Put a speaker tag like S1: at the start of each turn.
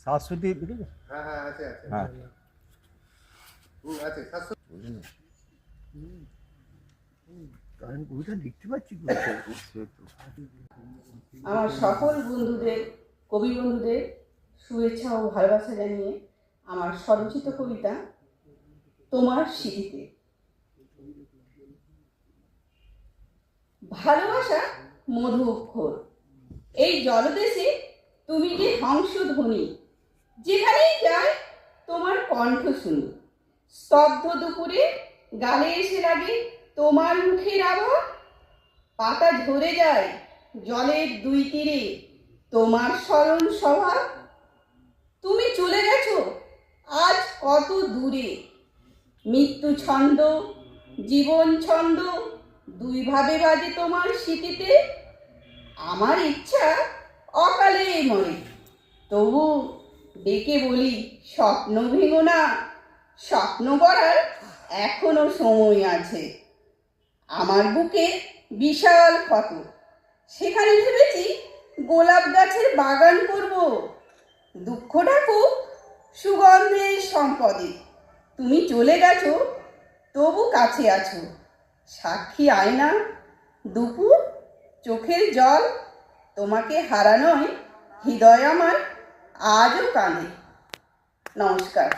S1: শাশ্বতী দেখেছো?
S2: হ্যাঁ হ্যাঁ আছে আছে
S1: হ্যাঁ
S2: আছে শাশ্বতী।
S1: আমি কবিতা লিখতে পারছি
S3: আমার সকল বন্ধুদের, কবি বন্ধুদের শুভেচ্ছা ও ভালোবাসা জানিয়ে আমার স্বরচিত কবিতা তোমার স্মৃতিতে। ভালোবাসা মধু অক্ষর, এই জলদেশে তুমি যে হংসধ্বনি, যেখানেই যাই তোমার কণ্ঠ শুনি। স্তব্ধ দুপুরে গালে এসে লাগে তোমার মুখের আভা, পাতা ঝরে যায় জলের দুই তীরে তোমার স্মরণ সভা। তুমি চলে গেছো আজ কত দূরে, মৃত্যু ছন্দ জীবন ছন্দ দুইভাবে বাজে তোমার স্মৃতিতে। আমার ইচ্ছা অকালে মরে, তবু ডেকে বলি স্বপ্ন ভেঙো না, স্বপ্ন গড়ার এখনো সময় আছে। আমার বুকে বিশাল ক্ষত, সেখানে ভেবেছি গোলাপ গাছের বাগান করব। দুঃখটা খুব সুগন্ধের সম্পদে, তুমি চলে গেছো তবু কাছে আছো। সাক্ষী আয়না দুপুর চোখের জল, তোমাকে হারানোয় হৃদয় আমার আজও কাঁদে। নমস্কার।